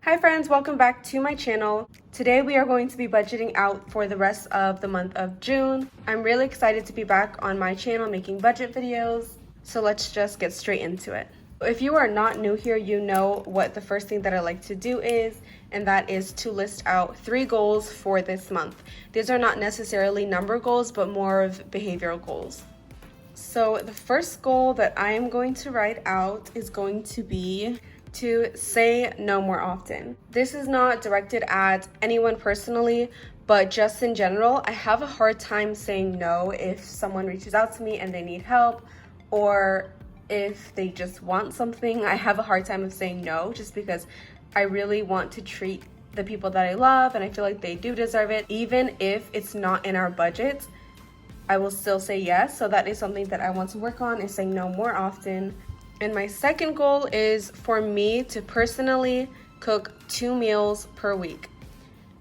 Hi friends, welcome back to my channel. Today we are going to be budgeting out for the rest of the month of June. I'm really excited to be back on my channel making budget videos, so let's just get straight into it. If you are not new here, you know what the first thing that I like to do is, and that is to list out 3 goals for this month. These are not necessarily number goals, but more of behavioral goals. So the first goal that I am going to write out is going to be to say no more often. This is not directed at anyone personally, but just in general, I have a hard time saying no if someone reaches out to me and they need help, or if they just want something. I have a hard time of saying no just because I really want to treat the people that I love and I feel like they do deserve it. Even if it's not in our budget, I will still say yes. So that is something that I want to work on, is saying no more often. And my second goal is for me to personally cook 2 meals per week.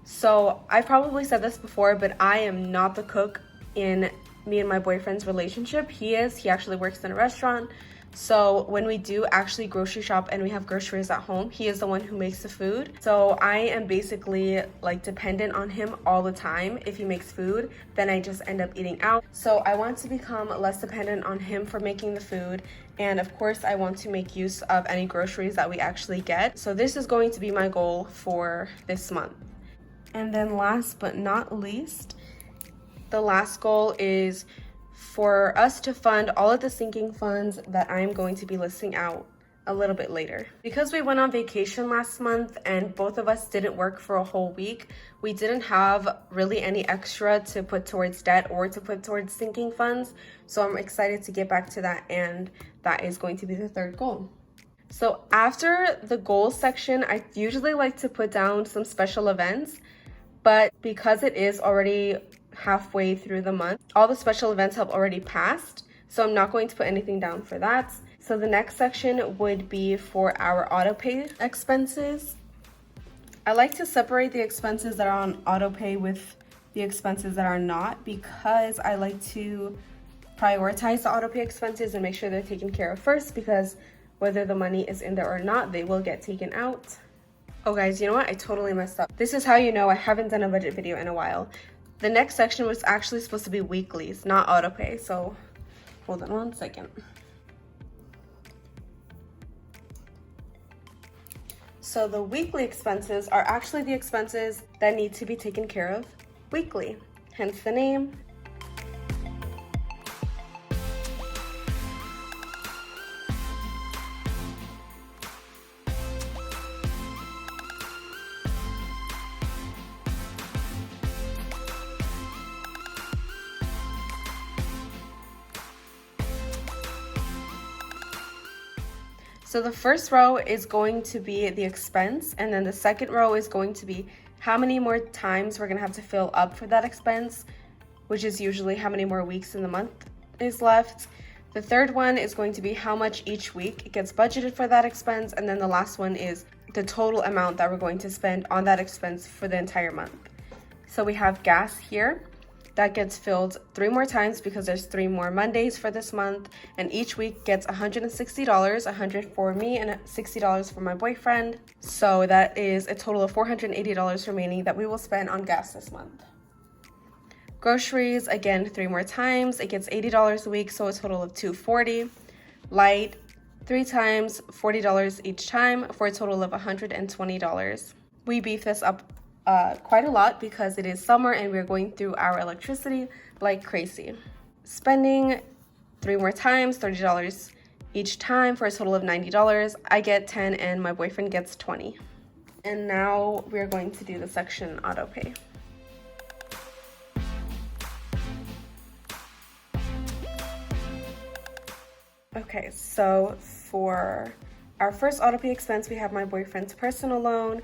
So I probably said this before, but I am not the cook in me and my boyfriend's relationship. He is. He actually works in a restaurant. So when we do actually grocery shop and we have groceries at home, he is the one who makes the food. So I am basically like dependent on him all the time. If he makes food, then I just end up eating out. So I want to become less dependent on him for making the food. And of course, I want to make use of any groceries that we actually get. So this is going to be my goal for this month. And then last but not least, the last goal is for us to fund all of the sinking funds that I'm going to be listing out a little bit later. Because we went on vacation last month and both of us didn't work for a whole week, we didn't have really any extra to put towards debt or to put towards sinking funds. So I'm excited to get back to that, and that is going to be the third goal. So after the goals section, I usually like to put down some special events, but because it is already halfway through the month, all the special events have already passed, so I'm not going to put anything down for that. So the next section would be for our auto pay expenses. I like to separate the expenses that are on auto pay with the expenses that are not, because I like to prioritize the auto pay expenses and make sure they're taken care of first, because whether the money is in there or not, they will get taken out. Oh guys, you know what? I totally messed up. This is how you know I haven't done a budget video in a while. The next section was actually supposed to be weeklies, not auto pay. So hold on one second. So the weekly expenses are actually the expenses that need to be taken care of weekly, hence the name. So the first row is going to be the expense, and then the second row is going to be how many more times we're gonna have to fill up for that expense, which is usually how many more weeks in the month is left. The third one is going to be how much each week gets budgeted for that expense, and then the last one is the total amount that we're going to spend on that expense for the entire month. So we have gas here. That gets filled 3 more times because there's 3 more Mondays for this month, and each week gets $160, $100 for me and $60 for my boyfriend. So that is a total of $480 remaining that we will spend on gas this month. Groceries, again, 3 more times. It gets $80 a week, so a total of $240. Light, 3 times, $40 each time for a total of $120. We beef this up quite a lot because it is summer and we're going through our electricity like crazy. Spending 3 more times, $30 each time for a total of $90. I get 10 and my boyfriend gets 20. And now we're going to do the section auto pay. Okay, so for our first auto pay expense, we have my boyfriend's personal loan.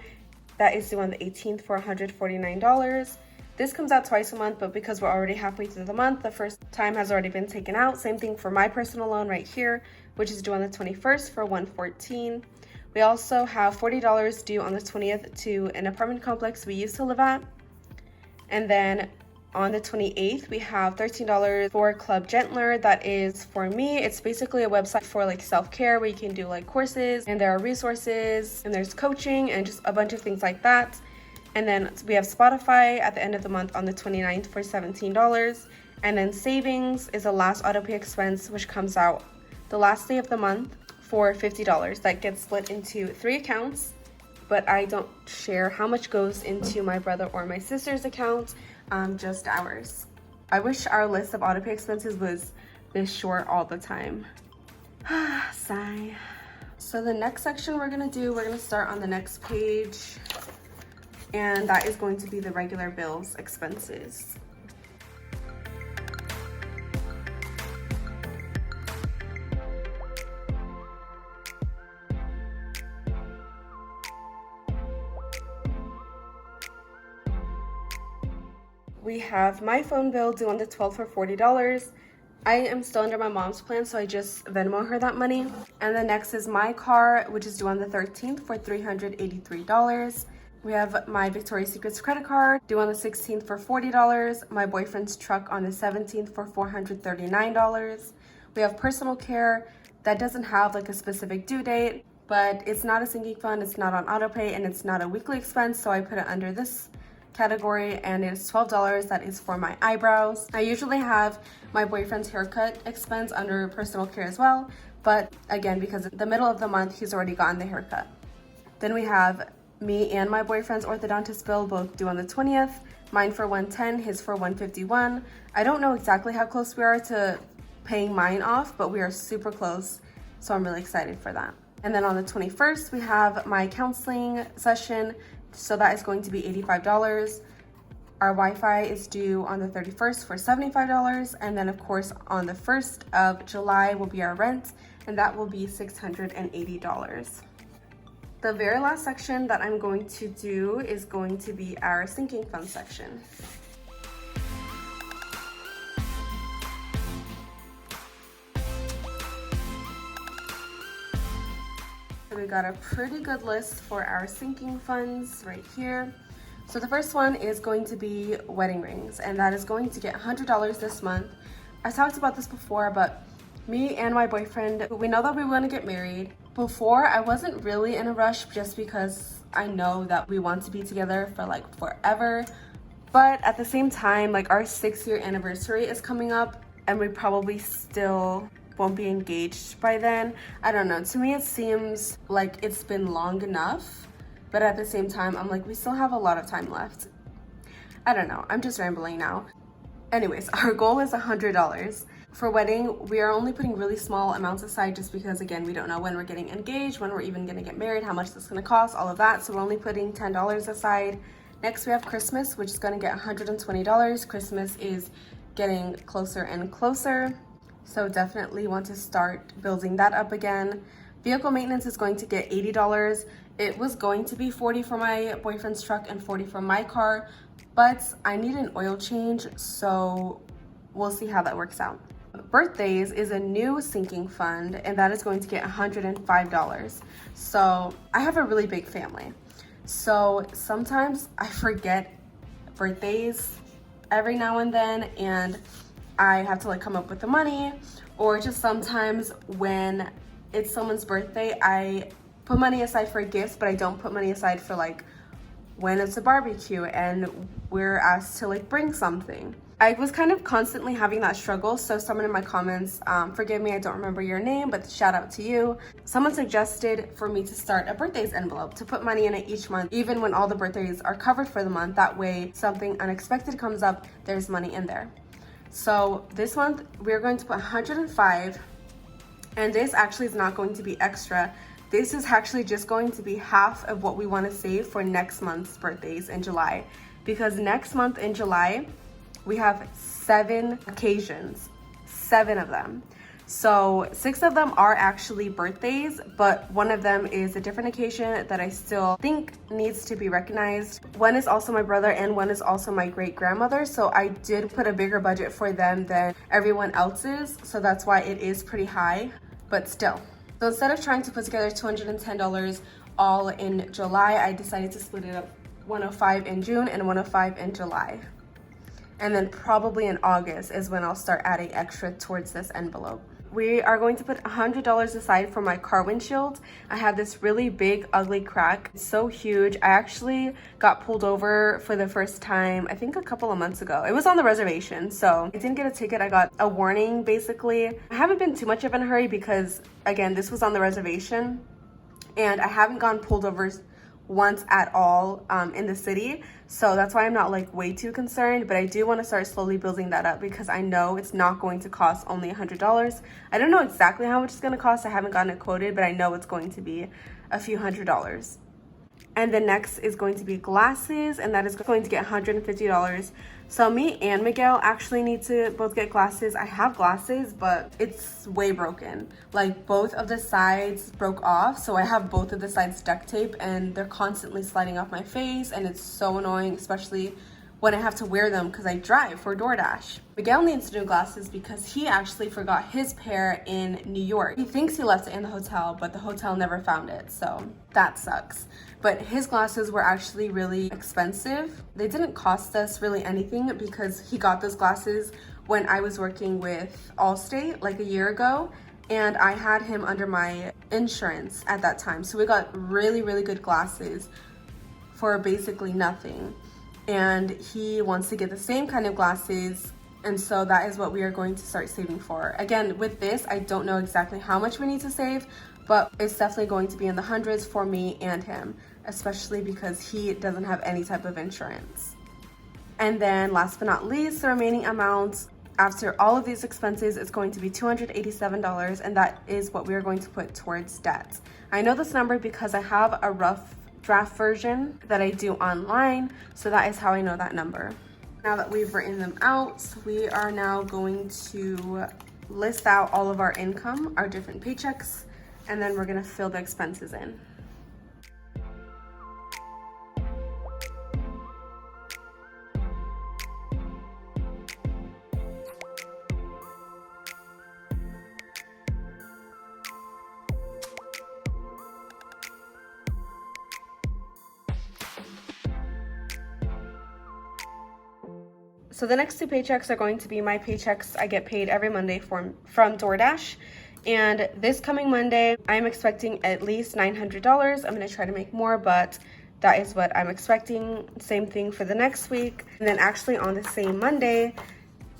That is due on the 18th for $149. This comes out twice a month, but because we're already halfway through the month, the first time has already been taken out. Same thing for my personal loan right here, which is due on the 21st for $114. We also have $40 due on the 20th to an apartment complex we used to live at. And then On the 28th, we have $13 for Club Gentler. That is for me. It's basically a website for like self-care where you can do like courses, and there are resources and there's coaching and just a bunch of things like that. And then we have Spotify at the end of the month on the 29th for $17. And then savings is a last auto pay expense, which comes out the last day of the month for $50. That gets split into 3 accounts, but I don't share how much goes into my brother or my sister's account. Just ours. I wish our list of auto pay expenses was this short all the time. Sigh. So the next section we're gonna start on the next page, and that is going to be the regular bills expenses. We have my phone bill due on the 12th for $40. I am still under my mom's plan, so I just Venmo her that money. And the next is my car, which is due on the 13th for $383. We have my Victoria's Secrets credit card due on the 16th for $40. My boyfriend's truck on the 17th for $439. We have personal care that doesn't have like a specific due date, but it's not a sinking fund, it's not on auto pay, and it's not a weekly expense, so I put it under this category, and it's $12. That is for my eyebrows. I usually have my boyfriend's haircut expense under personal care as well, but again, because in the middle of the month he's already gotten the haircut. Then we have me and my boyfriend's orthodontist bill, both due on the 20th. Mine for $110, his for $151. I don't know exactly how close we are to paying mine off, but we are super close, so I'm really excited for that. And then on the 21st, we have my counseling session. So that is going to be $85. Our Wi-Fi is due on the 31st for $75. And then of course on the 1st of July will be our rent, and that will be $680. The very last section that I'm going to do is going to be our sinking fund section. We got a pretty good list for our sinking funds right here. So the first one is going to be wedding rings, and that is going to get $100 this month. I talked about this before, but me and my boyfriend, we know that we want to get married. Before, I wasn't really in a rush just because I know that we want to be together for like forever. But at the same time, like our 6-year anniversary is coming up, and we probably still won't be engaged by then. I don't know, to me it seems like it's been long enough, but at the same time I'm like, we still have a lot of time left. I don't know, I'm just rambling now. Anyways, our goal is $100. For wedding, we are only putting really small amounts aside just because, again, we don't know when we're getting engaged, when we're even gonna get married, how much this is gonna cost, all of that, so we're only putting $10 aside. Next we have Christmas, which is gonna get $120. Christmas is getting closer and closer, so definitely want to start building that up again. Vehicle maintenance is going to get $80. It was going to be $40 for my boyfriend's truck and $40 for my car, but I need an oil change, so we'll see how that works out. Birthdays is a new sinking fund, and that is going to get $105. So I have a really big family, so sometimes I forget birthdays every now and then, and I have to like come up with the money, or just sometimes when it's someone's birthday, I put money aside for gifts, but I don't put money aside for like when it's a barbecue and we're asked to like bring something. I was kind of constantly having that struggle, so someone in my comments, forgive me, I don't remember your name, but shout out to you. Someone suggested for me to start a birthdays envelope, to put money in it each month, even when all the birthdays are covered for the month. That way, something unexpected comes up, there's money in there. So this month, we're going to put $105, and this actually is not going to be extra. This is actually just going to be half of what we want to save for next month's birthdays in July. Because next month in July, we have 7 occasions, 7 of them. So 6 of them are actually birthdays, but one of them is a different occasion that I still think needs to be recognized. One is also my brother and one is also my great grandmother. So I did put a bigger budget for them than everyone else's. So that's why it is pretty high, but still. So instead of trying to put together $210 all in July, I decided to split it up, $105 in June and $105 in July. And then probably in August is when I'll start adding extra towards this envelope. We are going to put $100 aside for my car windshield. I have this really big, ugly crack. It's so huge. I actually got pulled over for the first time, I think a couple of months ago. It was on the reservation, so I didn't get a ticket. I got a warning, basically. I haven't been too much of in a hurry because, again, this was on the reservation, and I haven't gotten pulled over once at all in the city, so that's why I'm not like way too concerned. But I do want to start slowly building that up because I know it's not going to cost only $100. I don't know exactly how much it's going to cost. I haven't gotten it quoted, but I know it's going to be a few $100s. And the next is going to be glasses, and that is going to get $150. So me and Miguel actually need to both get glasses. I have glasses, but it's way broken. Like both of the sides broke off, so I have both of the sides duct tape, and they're constantly sliding off my face, and it's so annoying, especially when I have to wear them because I drive for DoorDash. Miguel needs new glasses because he actually forgot his pair in New York. He thinks he left it in the hotel, but the hotel never found it, so that sucks. But his glasses were actually really expensive. They didn't cost us really anything because he got those glasses when I was working with Allstate like a year ago, and I had him under my insurance at that time. So we got really, really good glasses for basically nothing. And he wants to get the same kind of glasses, and so that is what we are going to start saving for. Again, with this, I don't know exactly how much we need to save, but it's definitely going to be in the hundreds for me and him, especially because he doesn't have any type of insurance. And then last but not least, the remaining amount after all of these expenses is going to be $287, and that is what we are going to put towards debt. I know this number because I have a rough draft version that I do online, so that is how I know that number. Now that we've written them out, we are now going to list out all of our income, our different paychecks, and then we're gonna fill the expenses in. So the next two paychecks are going to be my paychecks I get paid every Monday from DoorDash. And this coming Monday, I'm expecting at least $900. I'm gonna try to make more, but that is what I'm expecting. Same thing for the next week. And then actually on the same Monday,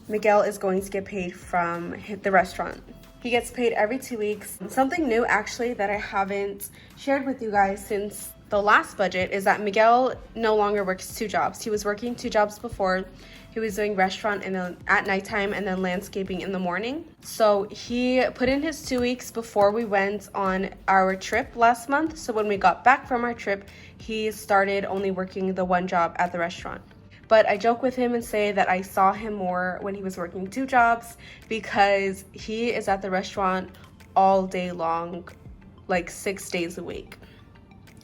Miguel is going to get paid from the restaurant. He gets paid every 2 weeks. Something new actually that I haven't shared with you guys since the last budget is that Miguel no longer works 2 jobs. He was working 2 jobs before. He was doing restaurant and then at nighttime and then landscaping in the morning. So he put in his 2 weeks before we went on our trip last month. So when we got back from our trip, he started only working the 1 job at the restaurant. But I joke with him and say that I saw him more when he was working 2 jobs because he is at the restaurant all day long, like 6 days a week.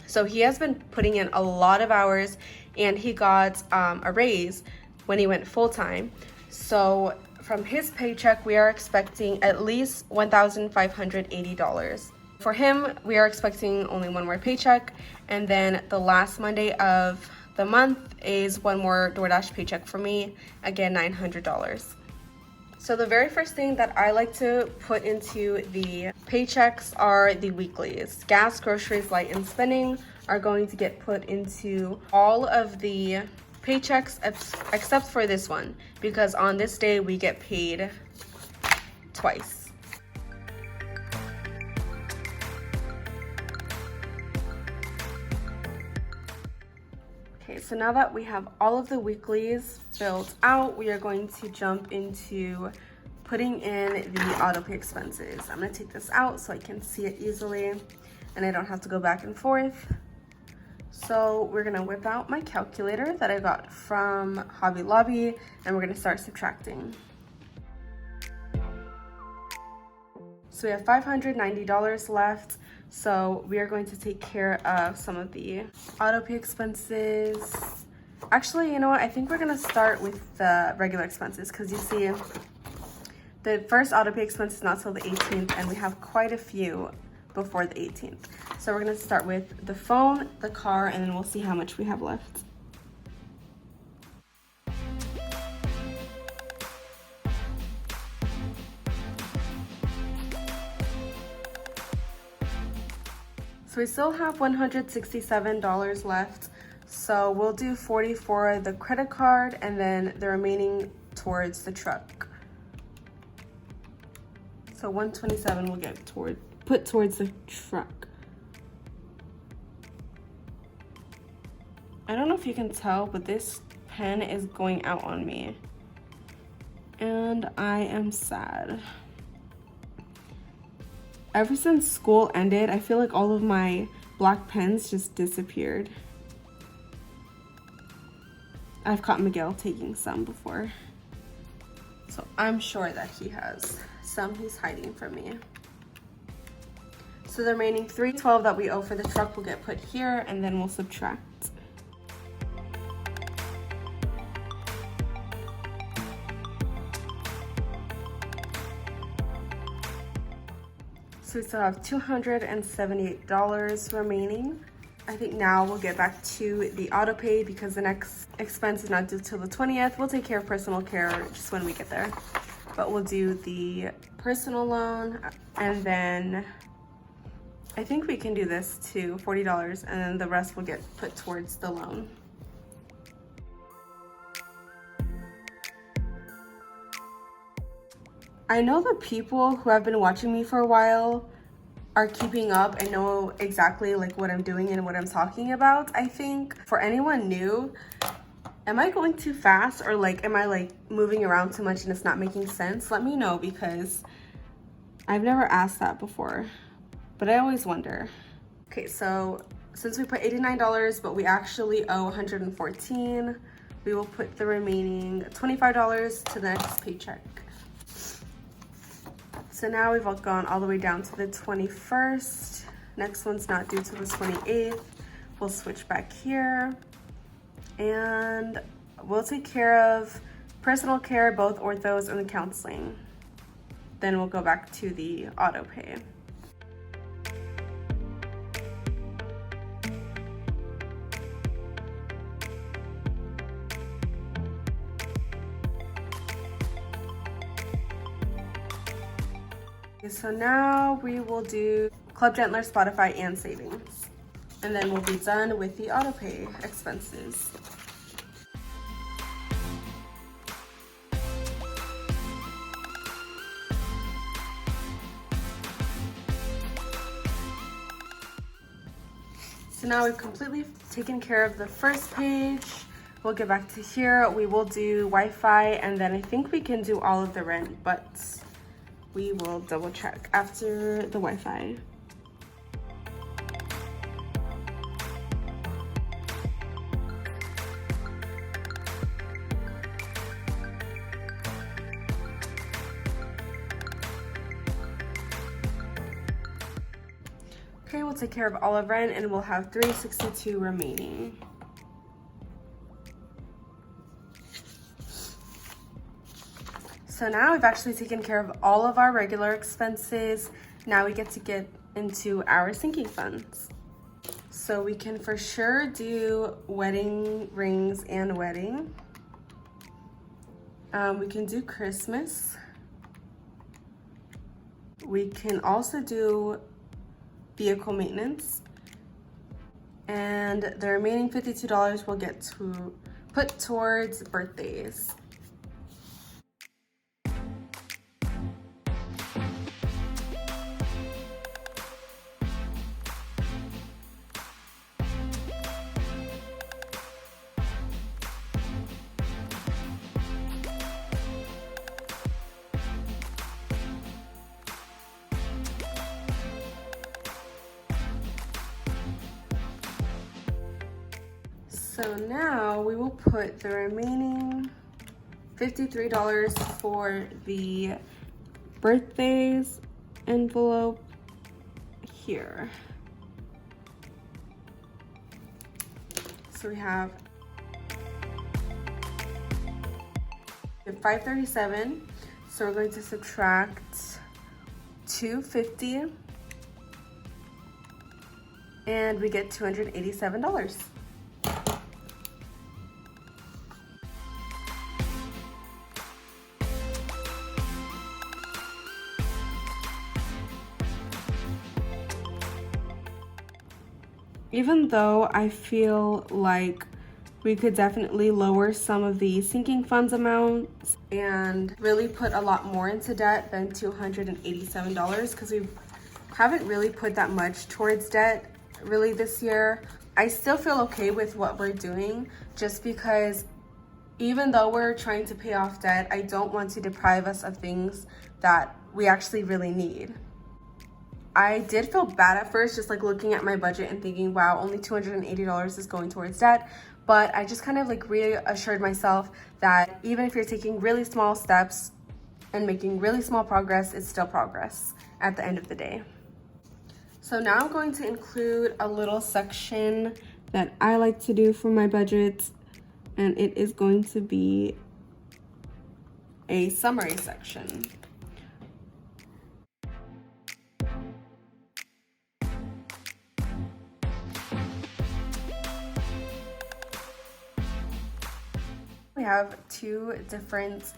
So he has been putting in a lot of hours, and he got a raise when he went full-time. So from his paycheck, we are expecting at least $1,580. For him, we are expecting only 1 more paycheck, and then the last Monday of the month is 1 more DoorDash paycheck for me, again $900. So the very first thing that I like to put into the paychecks are the weeklies. Gas, groceries, light, and spending are going to get put into all of the paychecks except for this one, because on this day we get paid twice. Okay, so now that we have all of the weeklies filled out, we are going to jump into putting in the auto pay expenses. I'm gonna take this out so I can see it easily and I don't have to go back and forth. So we're gonna whip out my calculator that I got from Hobby Lobby, and we're gonna start subtracting. So we have $590 left. So we are going to take care of some of the auto pay expenses. Actually, you know what? I think we're gonna start with the regular expenses, because you see the first auto pay expense is not till the 18th, and we have quite a few before the 18th. So we're gonna start with the phone, the car, and then we'll see how much we have left. So we still have $167 left. So we'll do 40 for the credit card and then the remaining towards the truck. So 127 will get put towards the truck. I don't know if you can tell, but this pen is going out on me. And I am sad. Ever since school ended, I feel like all of my black pens just disappeared. I've caught Miguel taking some before. So I'm sure that he has some he's hiding from me. So the remaining $312 that we owe for the truck will get put here, and then we'll subtract. So we still have $278 remaining. I think now we'll get back to the auto pay because the next expense is not due till the 20th. We'll take care of personal care just when we get there. But we'll do the personal loan, and then I think we can do this too, $40, and then the rest will get put towards the loan. I know the people who have been watching me for a while are keeping up and know exactly like what I'm doing and what I'm talking about. I think for anyone new, am I going too fast, or like am I like moving around too much and it's not making sense? Let me know, because I've never asked that before, but I always wonder. Okay, so since we put $89 but we actually owe $114, we will put the remaining $25 to the next paycheck. So now we've all gone all the way down to the 21st. Next one's not due till the 28th. We'll switch back here. And we'll take care of personal care, both orthos and the counseling. Then we'll go back to the auto pay. So now we will do Club Gentler, Spotify, and savings. And then we'll be done with the auto pay expenses. So now we've completely taken care of the first page. We'll get back to here. We will do Wi-Fi, and then I think we can do all of the rent, but we will double check after the Wi-Fi. Okay, we'll take care of all of rent and we'll have $362 remaining. So now we've actually taken care of all of our regular expenses. Now we get into our sinking funds. So we can for sure do wedding rings and wedding. We can do Christmas. We can also do vehicle maintenance. And the remaining $52 will get to put towards birthdays. So now we will put the remaining $53 for the birthdays envelope here. So we have $537. So we're going to subtract $250 and we get $287. even though I feel like we could definitely lower some of the sinking funds amounts and really put a lot more into debt than $287, because we haven't really put that much towards debt really this year. I still feel okay with what we're doing, just because even though we're trying to pay off debt, I don't want to deprive us of things that we actually really need. I did feel bad at first, just like looking at my budget and thinking, wow, only $280 is going towards debt. But I just kind of like reassured myself that even if you're taking really small steps and making really small progress, it's still progress at the end of the day. So now I'm going to include a little section that I like to do for my budget, and it is going to be a summary section. We have two different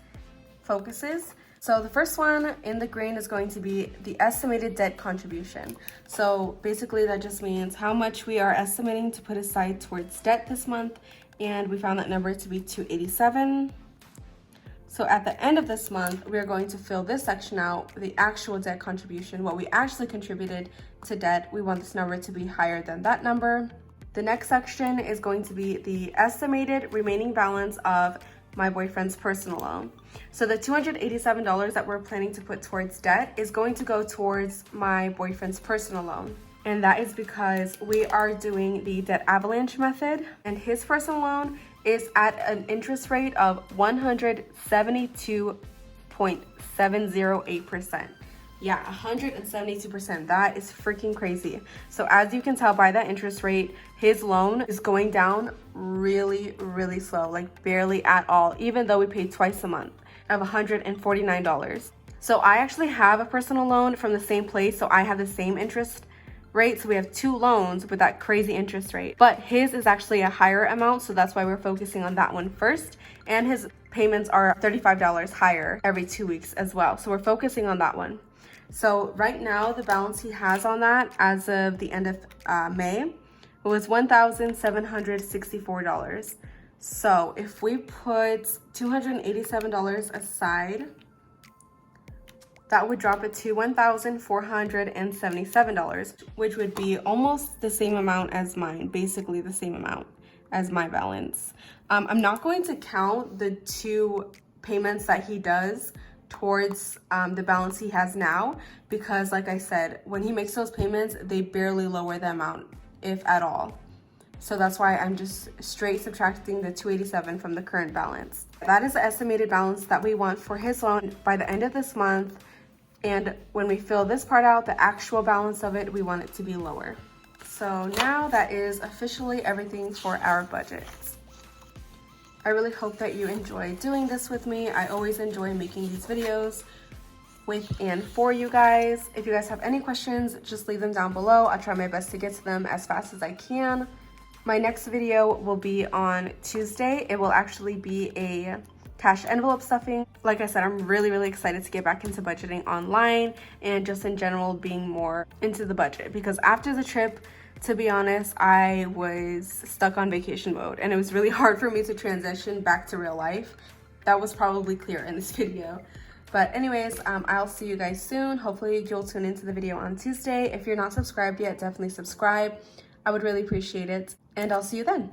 focuses. So the first one in the green is going to be the estimated debt contribution. So basically that just means how much we are estimating to put aside towards debt this month, and we found that number to be $287. So at the end of this month, we are going to fill this section out, the actual debt contribution, what we actually contributed to debt. We want this number to be higher than that number. The next section is going to be the estimated remaining balance of my boyfriend's personal loan. So the $287 that we're planning to put towards debt is going to go towards my boyfriend's personal loan. And that is because we are doing the debt avalanche method, and his personal loan is at an interest rate of 172.708%. Yeah, 172%. That is freaking crazy. So as you can tell by that interest rate, his loan is going down really, really slow, like barely at all, even though we pay twice a month of $149. So I actually have a personal loan from the same place, so I have the same interest rate. So we have two loans with that crazy interest rate, but his is actually a higher amount, so that's why we're focusing on that one first. And his payments are $35 higher every 2 weeks as well, so we're focusing on that one. So right now the balance he has on that as of the end of May was $1,764. So if we put $287 aside, that would drop it to $1,477, which would be almost the same amount as mine, basically the same amount as my balance. I'm not going to count the two payments that he does towards the balance he has now, because like I said, when he makes those payments, they barely lower the amount, if at all. So that's why I'm just straight subtracting the $287 from the current balance. That is the estimated balance that we want for his loan by the end of this month. And when we fill this part out, the actual balance of it, we want it to be lower. So now that is officially everything for our budget. I really hope that you enjoy doing this with me. I always enjoy making these videos with and for you guys. If you guys have any questions, just leave them down below. I'll try my best to get to them as fast as I can. My next video will be on Tuesday. It will actually be a cash envelope stuffing. Like I said, I'm really, really excited to get back into budgeting online and just in general being more into the budget, because after the trip, to be honest, I was stuck on vacation mode and it was really hard for me to transition back to real life. That was probably clear in this video. But anyways, I'll see you guys soon. Hopefully you'll tune into the video on Tuesday. If you're not subscribed yet, definitely subscribe. I would really appreciate it. And I'll see you then.